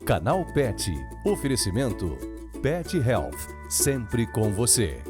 Canal Pet. Oferecimento Pet Health. Sempre com você.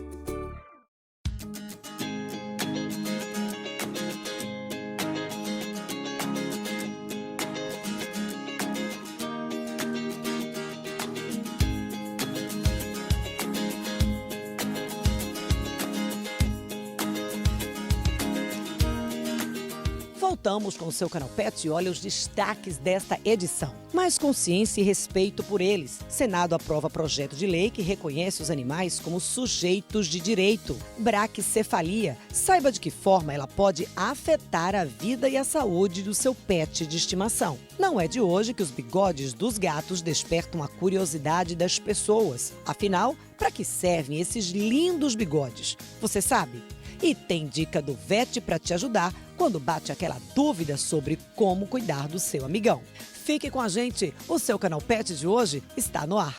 Voltamos com o seu Canal Pet e olha os destaques desta edição. Mais consciência e respeito por eles. Senado aprova projeto de lei que reconhece os animais como sujeitos de direito. Braquicefalia. Saiba de que forma ela pode afetar a vida e a saúde do seu pet de estimação. Não é de hoje que os bigodes dos gatos despertam a curiosidade das pessoas. Afinal, para que servem esses lindos bigodes? Você sabe? E tem dica do Vet para te ajudar quando bate aquela dúvida sobre como cuidar do seu amigão. Fique com a gente, o seu Canal Pet de hoje está no ar.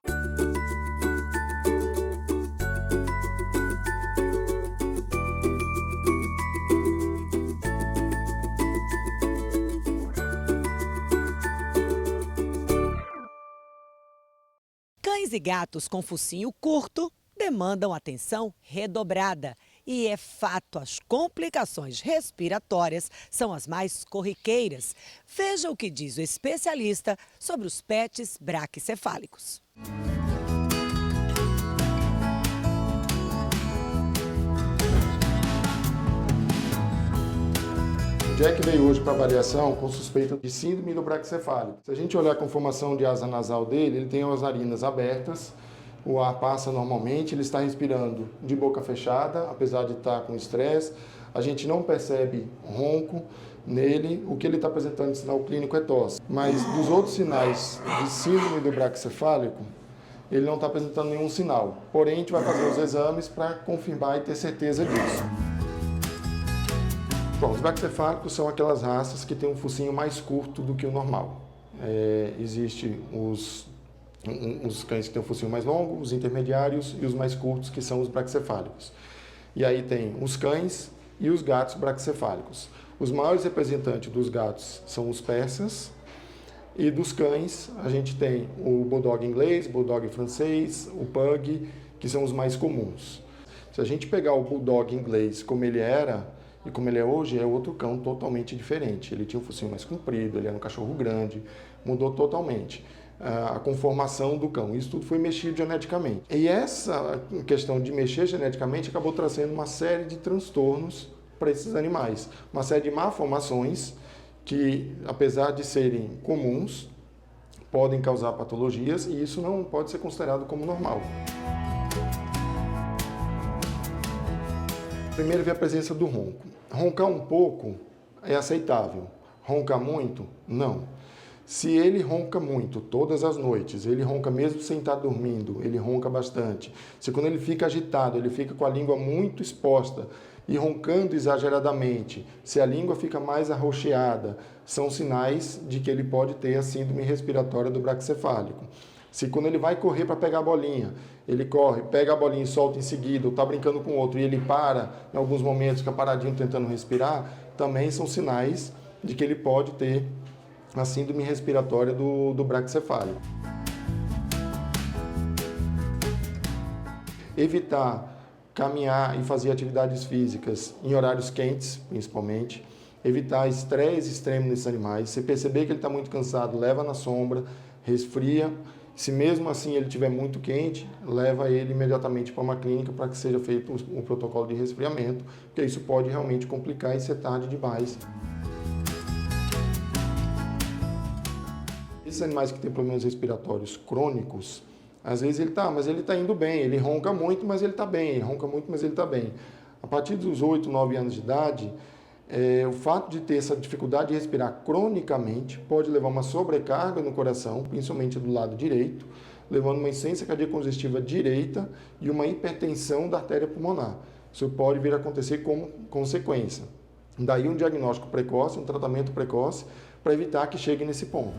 Cães e gatos com focinho curto demandam atenção redobrada. E é fato, as complicações respiratórias são as mais corriqueiras. Veja o que diz o especialista sobre os pets braquicefálicos. O Jack veio hoje para avaliação com suspeita de síndrome do braquicefálico. Se a gente olhar a conformação de asa nasal dele, ele tem as narinas abertas, o ar passa normalmente, ele está respirando de boca fechada, apesar de estar com estresse. A gente não percebe ronco nele, o que ele está apresentando de sinal clínico é tosse. Mas dos outros sinais de síndrome do braquicefálico, ele não está apresentando nenhum sinal. Porém, a gente vai fazer os exames para confirmar e ter certeza disso. Bom, os braquicefálicos são aquelas raças que têm um focinho mais curto do que o normal. Existem os cães que têm um focinho mais longo, os intermediários e os mais curtos, que são os braquicefálicos. E aí tem os cães e os gatos braquicefálicos. Os maiores representantes dos gatos são os persas, e dos cães a gente tem o bulldog inglês, bulldog francês, o pug, que são os mais comuns. Se a gente pegar o bulldog inglês como ele era e como ele é hoje, é outro cão totalmente diferente. Ele tinha um focinho mais comprido, ele era um cachorro grande, mudou totalmente a conformação do cão. Isso tudo foi mexido geneticamente. E essa questão de mexer geneticamente acabou trazendo uma série de transtornos para esses animais. Uma série de malformações que, apesar de serem comuns, podem causar patologias e isso não pode ser considerado como normal. Primeiro vem a presença do ronco. Roncar um pouco é aceitável. Roncar muito, não. Se ele ronca muito todas as noites, ele ronca mesmo sem estar dormindo, ele ronca bastante. Se quando ele fica agitado, ele fica com a língua muito exposta e roncando exageradamente, se a língua fica mais arroxeada, são sinais de que ele pode ter a síndrome respiratória do braquicefálico. Se quando ele vai correr para pegar a bolinha, ele corre, pega a bolinha e solta em seguida, ou está brincando com o outro e ele para, em alguns momentos fica paradinho tentando respirar, também são sinais de que ele pode ter a síndrome respiratória do braquicefálico. Evitar caminhar e fazer atividades físicas em horários quentes, principalmente. Evitar estresse extremo nesses animais. Se perceber que ele está muito cansado, leva na sombra, resfria. Se mesmo assim ele estiver muito quente, leva ele imediatamente para uma clínica para que seja feito um protocolo de resfriamento, porque isso pode realmente complicar e ser tarde demais. Esses animais que têm problemas respiratórios crônicos, às vezes mas ele está indo bem, ele ronca muito, mas ele está bem, ele ronca muito, mas ele está bem. A partir dos 8, 9 anos de idade, o fato de ter essa dificuldade de respirar cronicamente pode levar a uma sobrecarga no coração, principalmente do lado direito, levando uma insuficiência cardíaca congestiva direita e uma hipertensão da artéria pulmonar. Isso pode vir a acontecer como consequência. Daí um diagnóstico precoce, um tratamento precoce, para evitar que chegue nesse ponto.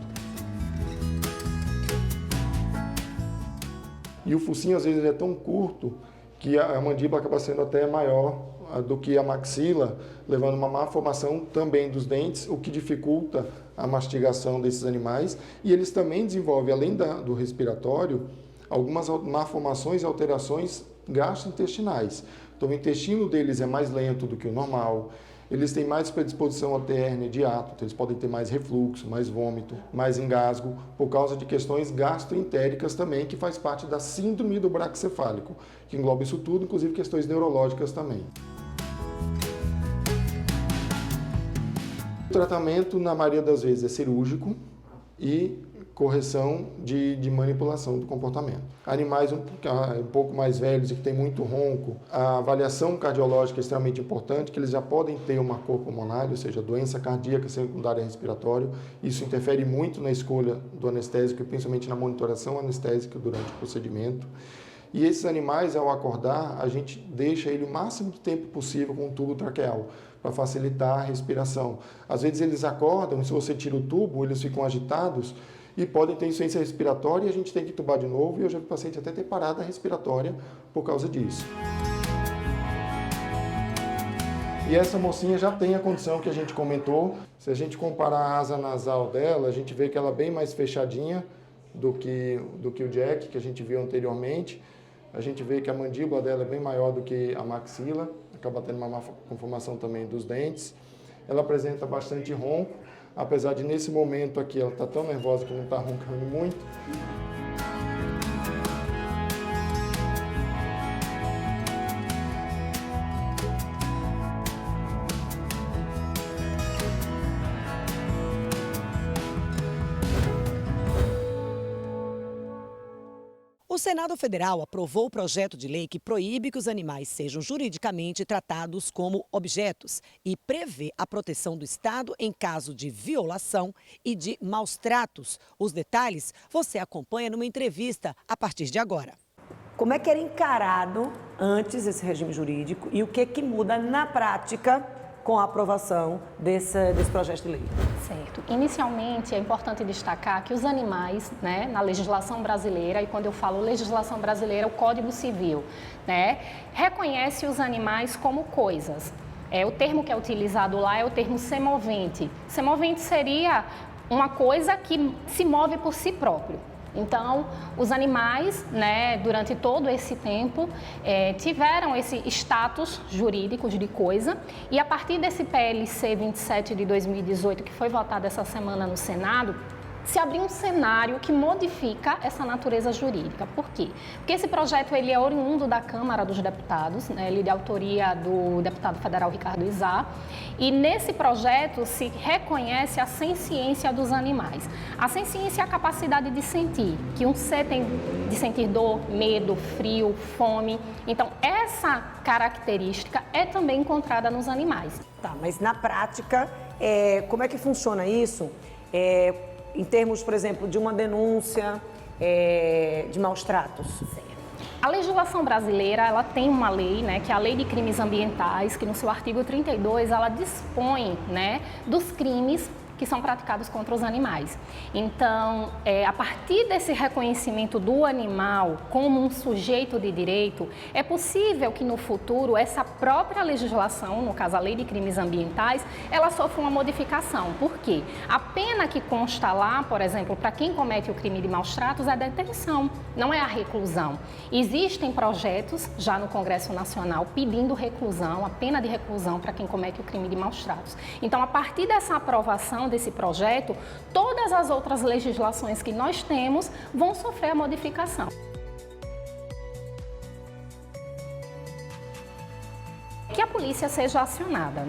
E o focinho, às vezes, ele é tão curto que a mandíbula acaba sendo até maior do que a maxila, levando a uma má formação também dos dentes, o que dificulta a mastigação desses animais. E eles também desenvolvem, além do respiratório, algumas malformações e alterações gastrointestinais. Então, o intestino deles é mais lento do que o normal, eles têm mais predisposição à hérnia de hiato, então eles podem ter mais refluxo, mais vômito, mais engasgo, por causa de questões gastroentéricas também, que faz parte da síndrome do braquicefálico, que engloba isso tudo, inclusive questões neurológicas também. O tratamento, na maioria das vezes, é cirúrgico e correção de manipulação do comportamento. Animais um pouco mais velhos e que têm muito ronco, a avaliação cardiológica é extremamente importante, que eles já podem ter uma cor pulmonar, ou seja, doença cardíaca secundária respiratória. Isso interfere muito na escolha do anestésico e principalmente na monitoração anestésica durante o procedimento. E esses animais, ao acordar, a gente deixa ele o máximo de tempo possível com um tubo traqueal, para facilitar a respiração. Às vezes eles acordam, e se você tira o tubo, eles ficam agitados, e podem ter insuficiência respiratória e a gente tem que tubar de novo, e eu já vi o paciente até ter parada respiratória por causa disso. E essa mocinha já tem a condição que a gente comentou. Se a gente comparar a asa nasal dela, a gente vê que ela é bem mais fechadinha do que o Jack, que a gente viu anteriormente. A gente vê que a mandíbula dela é bem maior do que a maxila, acaba tendo uma má conformação também dos dentes. Ela apresenta bastante ronco, apesar de nesse momento aqui ela está tão nervosa que não está roncando muito. O Senado Federal aprovou o projeto de lei que proíbe que os animais sejam juridicamente tratados como objetos e prevê a proteção do Estado em caso de violação e de maus tratos. Os detalhes você acompanha numa entrevista a partir de agora. Como é que era encarado antes esse regime jurídico e o que muda na prática com a aprovação desse projeto de lei? Certo. Inicialmente, é importante destacar que os animais, na legislação brasileira, e quando eu falo legislação brasileira, o Código Civil, reconhece os animais como coisas. O termo que é utilizado lá é o termo semovente. Semovente seria uma coisa que se move por si próprio. Então, os animais, durante todo esse tempo, tiveram esse status jurídico de coisa, e a partir desse PLC 27 de 2018, que foi votado essa semana no Senado, se abriu um cenário que modifica essa natureza jurídica. Por quê? Porque esse projeto ele é oriundo da Câmara dos Deputados, ele é de autoria do deputado federal Ricardo Izá, e nesse projeto se reconhece a senciência dos animais. A senciência é a capacidade de sentir, que um ser tem de sentir dor, medo, frio, fome. Então, essa característica é também encontrada nos animais. Tá, mas na prática, como é que funciona isso? Em termos, por exemplo, de uma denúncia de maus tratos? A legislação brasileira, ela tem uma lei, que é a Lei de Crimes Ambientais, que no seu artigo 32, ela dispõe, dos crimes que são praticados contra os animais. Então, a partir desse reconhecimento do animal como um sujeito de direito, é possível que no futuro essa própria legislação, no caso a Lei de Crimes Ambientais, ela sofra uma modificação. Por quê? A pena que consta lá, por exemplo, para quem comete o crime de maus tratos é a detenção, não é a reclusão. Existem projetos já no Congresso Nacional pedindo reclusão, a pena de reclusão para quem comete o crime de maus tratos. Então, a partir dessa aprovação desse projeto, todas as outras legislações que nós temos vão sofrer a modificação. Que a polícia seja acionada,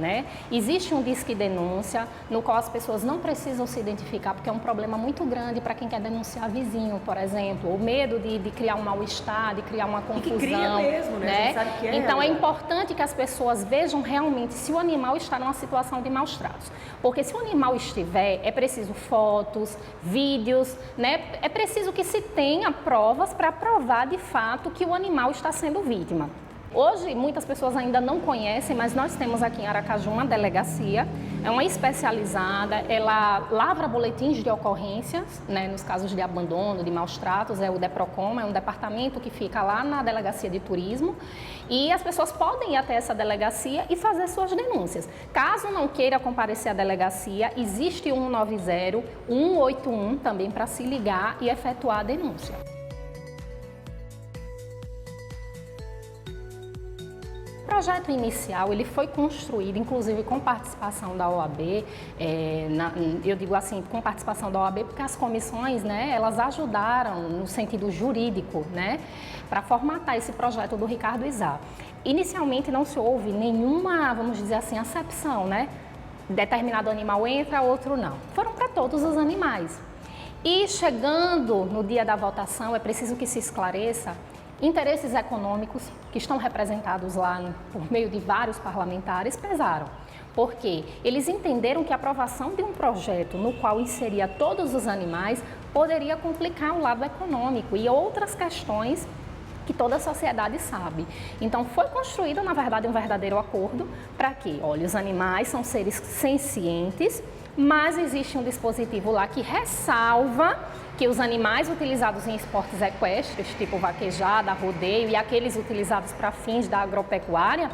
Existe um disque denúncia, no qual as pessoas não precisam se identificar, porque é um problema muito grande para quem quer denunciar vizinho, por exemplo, o medo de criar um mal-estar, de criar uma confusão. E que cria mesmo, A gente sabe que Então, é importante que as pessoas vejam realmente se o animal está numa situação de maus tratos. Porque se o animal estiver, é preciso fotos, vídeos, É preciso que se tenha provas para provar de fato que o animal está sendo vítima. Hoje, muitas pessoas ainda não conhecem, mas nós temos aqui em Aracaju uma delegacia é uma especializada, ela lavra boletins de ocorrências, né, nos casos de abandono, de maus tratos, é o DEPROCON, é um departamento que fica lá na Delegacia de Turismo, e as pessoas podem ir até essa delegacia e fazer suas denúncias. Caso não queira comparecer à delegacia, existe o 190, 181 também para se ligar e efetuar a denúncia. O projeto inicial ele foi construído, inclusive com participação da OAB, eu digo assim, com participação da OAB, porque as comissões, né, elas ajudaram no sentido jurídico, né, para formatar esse projeto do Ricardo Izá. Inicialmente não se houve nenhuma, vamos dizer assim, acepção, né, determinado animal entra, outro não. Foram para todos os animais. E chegando no dia da votação, é preciso que se esclareça interesses econômicos que estão representados lá por meio de vários parlamentares pesaram, porque eles entenderam que a aprovação de um projeto no qual inseria todos os animais poderia complicar o lado econômico e outras questões que toda a sociedade sabe. Então foi construído, na verdade, um verdadeiro acordo para que, olha, os animais são seres sencientes, mas existe um dispositivo lá que ressalva que os animais utilizados em esportes equestres, tipo vaquejada, rodeio e aqueles utilizados para fins da agropecuária,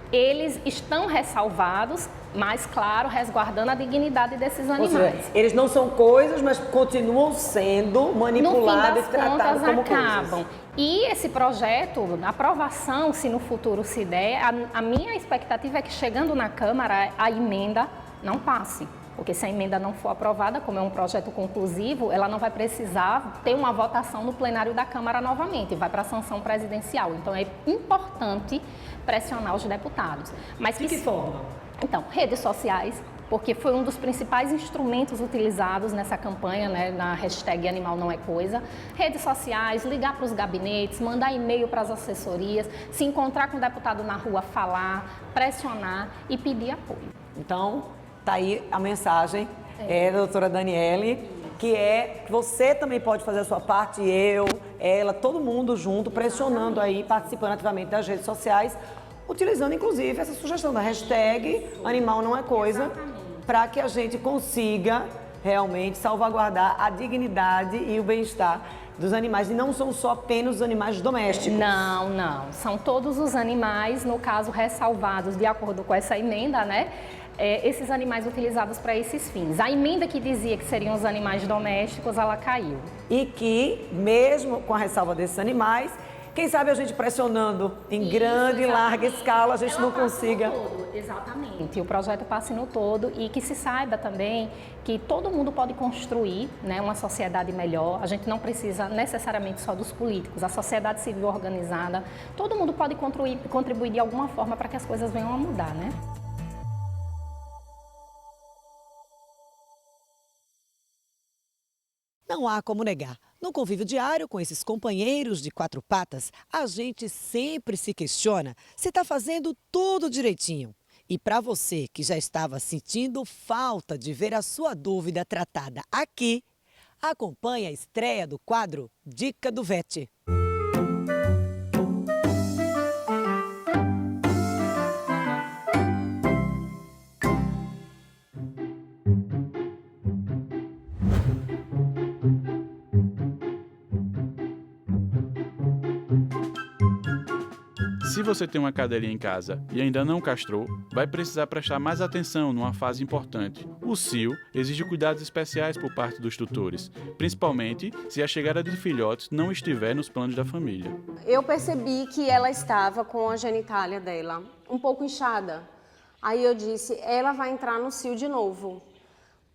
eles estão ressalvados, mas, claro, resguardando a dignidade desses animais. Ou seja, eles não são coisas, mas continuam sendo manipulados e tratados como acabam. coisas. E esse projeto, a aprovação, se no futuro se der, a minha expectativa é que, chegando na Câmara, a emenda não passe. Porque se a emenda não for aprovada, como é um projeto conclusivo, ela não vai precisar ter uma votação no plenário da Câmara novamente, vai para a sanção presidencial. Então é importante pressionar os deputados. Mas de que forma? Então, redes sociais, porque foi um dos principais instrumentos utilizados nessa campanha, né, na hashtag Animal Não É Coisa. Redes sociais, ligar para os gabinetes, mandar e-mail para as assessorias, se encontrar com o deputado na rua, falar, pressionar e pedir apoio. Então, tá aí a mensagem da doutora Daniele, que é que você também pode fazer a sua parte, ela, todo mundo junto, pressionando aí, participando ativamente das redes sociais, utilizando inclusive essa sugestão da hashtag Animal Não É Coisa, para que a gente consiga realmente salvaguardar a dignidade e o bem-estar dos animais. E não são só apenas os animais domésticos. Não, não. São todos os animais, no caso, ressalvados de acordo com essa emenda, né? Esses animais utilizados para esses fins. A emenda que dizia que seriam os animais domésticos, ela caiu. E que, mesmo com a ressalva desses animais, quem sabe a gente pressionando em grande e larga escala, a gente ela não consiga... Exatamente, o projeto passe no todo e que se saiba também que todo mundo pode construir, né, uma sociedade melhor. A gente não precisa necessariamente só dos políticos, a sociedade civil organizada, todo mundo pode contribuir de alguma forma para que as coisas venham a mudar, né? Não há como negar. No convívio diário com esses companheiros de quatro patas, a gente sempre se questiona se está fazendo tudo direitinho. E para você que já estava sentindo falta de ver a sua dúvida tratada aqui, acompanhe a estreia do quadro Dica do VET. Se você tem uma cadelinha em casa e ainda não castrou, vai precisar prestar mais atenção numa fase importante. O cio exige cuidados especiais por parte dos tutores, principalmente se a chegada de filhotes não estiver nos planos da família. Eu percebi que ela estava com a genitália dela um pouco inchada. Aí eu disse, ela vai entrar no cio de novo.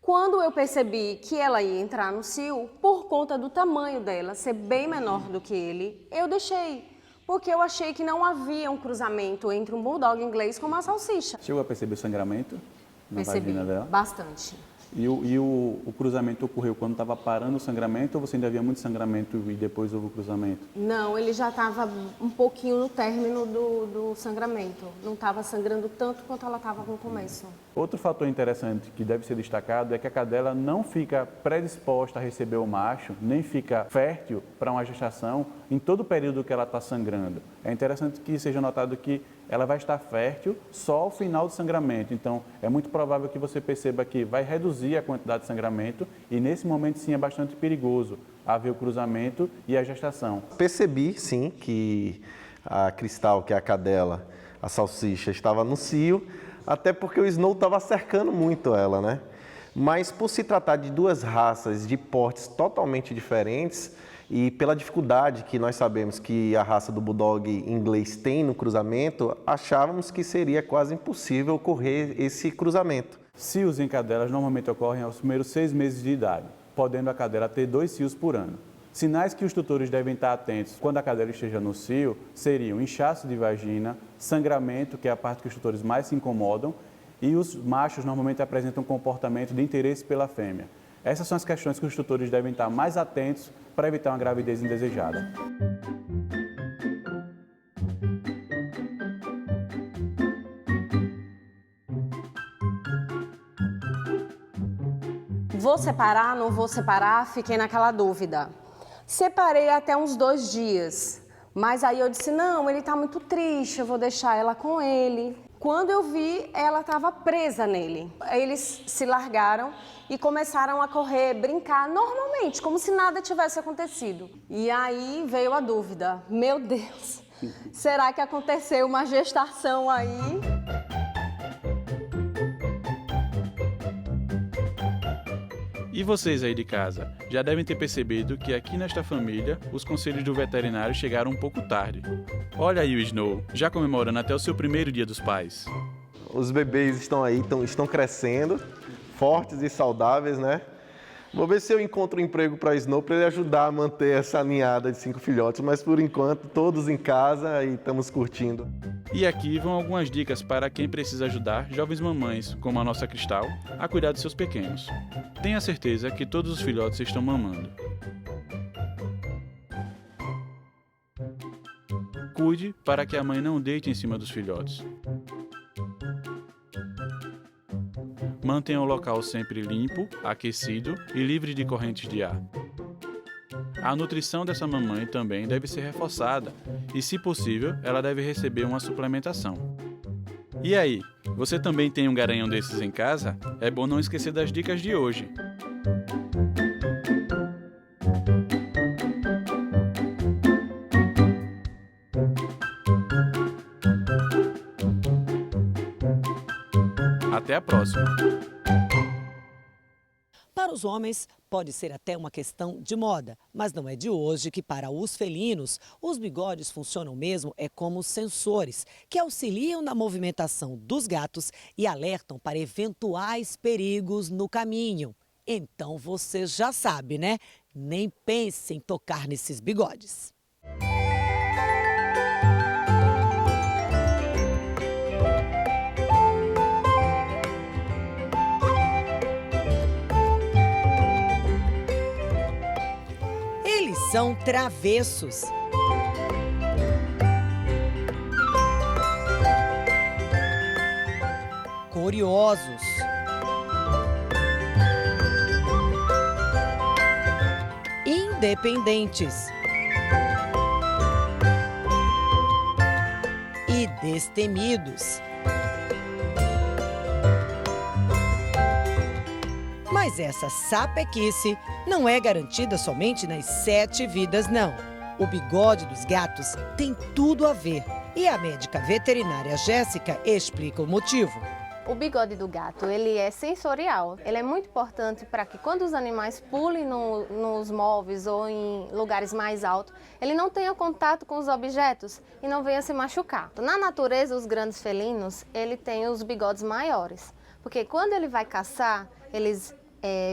Quando eu percebi que ela ia entrar no cio, por conta do tamanho dela ser bem menor do que ele, eu deixei. Porque eu achei que não havia um cruzamento entre um bulldog inglês com uma salsicha. Chegou a perceber sangramento na vagina dela? Bastante. E o cruzamento ocorreu quando estava parando o sangramento ou você ainda havia muito sangramento e depois houve o cruzamento? Não, ele já estava um pouquinho no término do sangramento. Não estava sangrando tanto quanto ela estava no começo. Outro fator interessante que deve ser destacado é que a cadela não fica predisposta a receber o macho, nem fica fértil para uma gestação em todo o período que ela está sangrando. É interessante que seja notado que ela vai estar fértil só ao final do sangramento. Então, é muito provável que você perceba que vai reduzir a quantidade de sangramento e, nesse momento, sim, é bastante perigoso haver o cruzamento e a gestação. Percebi, sim, que a Cristal, que é a cadela, a salsicha, estava no cio, até porque o Snow estava cercando muito ela, né? Mas, por se tratar de duas raças de portes totalmente diferentes, e pela dificuldade que nós sabemos que a raça do Bulldog inglês tem no cruzamento, achávamos que seria quase impossível ocorrer esse cruzamento. Cios em cadelas normalmente ocorrem aos primeiros 6 meses de idade, podendo a cadela ter 2 cios por ano. Sinais que os tutores devem estar atentos quando a cadela esteja no cio seriam inchaço de vagina, sangramento, que é a parte que os tutores mais se incomodam, e os machos normalmente apresentam um comportamento de interesse pela fêmea. Essas são as questões que os tutores devem estar mais atentos para evitar uma gravidez indesejada. Vou separar, não vou separar? Fiquei naquela dúvida. Separei até uns 2 dias, mas aí eu disse, não, ele está muito triste, eu vou deixar ela com ele. Quando eu vi, ela estava presa nele. Eles se largaram e começaram a correr, brincar normalmente, como se nada tivesse acontecido. E aí veio a dúvida, meu Deus, será que aconteceu uma gestação aí? E vocês aí de casa, já devem ter percebido que aqui nesta família, os conselhos do veterinário chegaram um pouco tarde. Olha aí o Snow, já comemorando até o seu primeiro dia dos pais. Os bebês estão aí, estão crescendo, fortes e saudáveis, né? Vou ver se eu encontro um emprego para Snow para ele ajudar a manter essa ninhada de 5 filhotes, mas por enquanto todos em casa e estamos curtindo. E aqui vão algumas dicas para quem precisa ajudar jovens mamães, como a nossa Cristal, a cuidar de seus pequenos. Tenha certeza que todos os filhotes estão mamando. Cuide para que a mãe não deite em cima dos filhotes. Mantenha o local sempre limpo, aquecido e livre de correntes de ar. A nutrição dessa mamãe também deve ser reforçada e, se possível, ela deve receber uma suplementação. E aí, você também tem um garanhão desses em casa? É bom não esquecer das dicas de hoje. Até a próxima! Para os homens, pode ser até uma questão de moda, mas não é de hoje que para os felinos, os bigodes funcionam mesmo como sensores, que auxiliam na movimentação dos gatos e alertam para eventuais perigos no caminho. Então você já sabe, né? Nem pense em tocar nesses bigodes. Eles são travessos. Curiosos. Independentes. E destemidos. Mas essa sapequice não é garantida somente nas 7 vidas, não. O bigode dos gatos tem tudo a ver. E a médica veterinária Jéssica explica o motivo. O bigode do gato, ele é sensorial. Ele é muito importante para que quando os animais pulem nos móveis ou em lugares mais altos, ele não tenha contato com os objetos e não venha se machucar. Na natureza, os grandes felinos, ele tem os bigodes maiores. Porque quando ele vai caçar, eles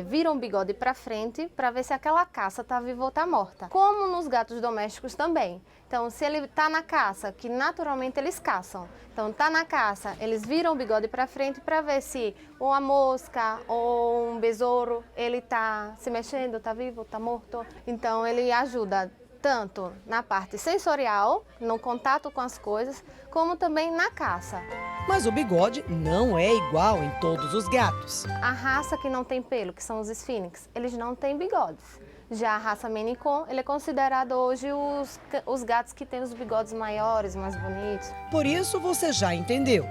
viram o bigode para frente para ver se aquela caça está viva ou está morta. Como nos gatos domésticos também. Então, se ele está na caça, que naturalmente eles caçam. Então, está na caça, eles viram o bigode para frente para ver se uma mosca ou um besouro, ele está se mexendo, está vivo, está morto. Então, ele ajuda tanto na parte sensorial, no contato com as coisas, como também na caça. Mas o bigode não é igual em todos os gatos. A raça que não tem pelo, que são os Sphinx, eles não têm bigodes. Já a raça Maine Coon, ele é considerado hoje os gatos que têm os bigodes maiores, mais bonitos. Por isso você já entendeu.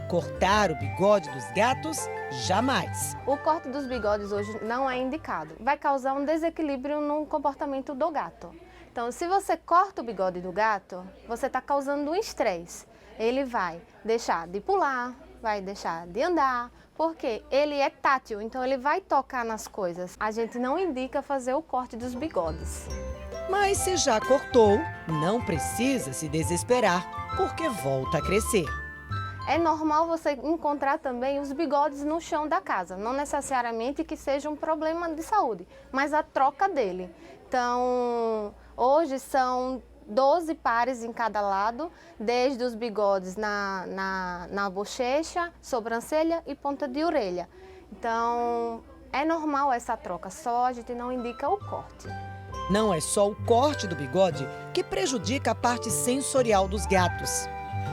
Cortar o bigode dos gatos, jamais. O corte dos bigodes hoje não é indicado. Vai causar um desequilíbrio no comportamento do gato. Então, se você corta o bigode do gato, você está causando um estresse. Ele vai deixar de pular, vai deixar de andar, porque ele é tátil, então ele vai tocar nas coisas. A gente não indica fazer o corte dos bigodes. Mas se já cortou, não precisa se desesperar, porque volta a crescer. É normal você encontrar também os bigodes no chão da casa, não necessariamente que seja um problema de saúde, mas a troca dele. Então, hoje são 12 pares em cada lado, desde os bigodes na bochecha, sobrancelha e ponta de orelha. Então, é normal essa troca, só a gente não indica o corte. Não é só o corte do bigode que prejudica a parte sensorial dos gatos.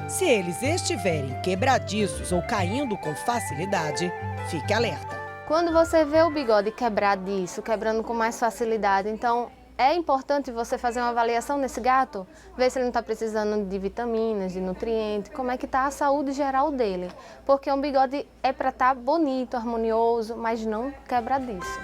Se eles estiverem quebradiços ou caindo com facilidade, fique alerta. Quando você vê o bigode quebradiço, quebrando com mais facilidade, então é importante você fazer uma avaliação nesse gato, ver se ele não está precisando de vitaminas, de nutrientes, como é que está a saúde geral dele. Porque um bigode é para estar bonito, harmonioso, mas não quebradiço.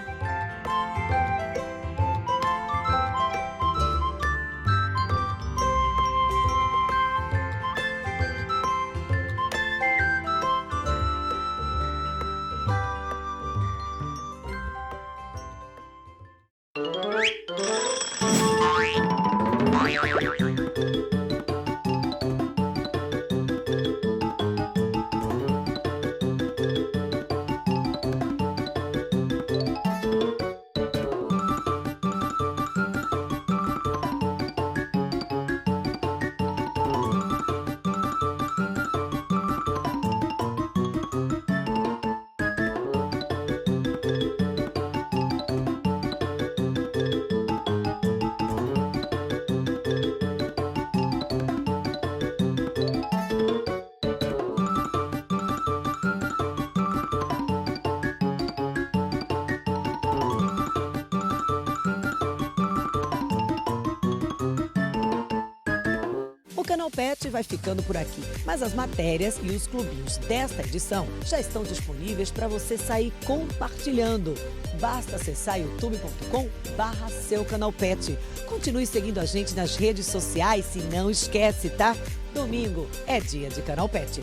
O Canal Pet vai ficando por aqui, mas as matérias e os clubinhos desta edição já estão disponíveis para você sair compartilhando. Basta acessar youtube.com/SeuCanalPet. Continue seguindo a gente nas redes sociais e não esquece, tá? Domingo é dia de Canal Pet.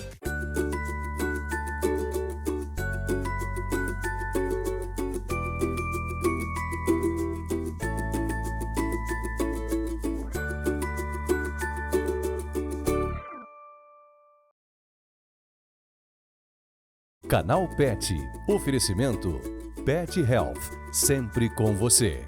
Canal Pet. Oferecimento Pet Health. Sempre com você.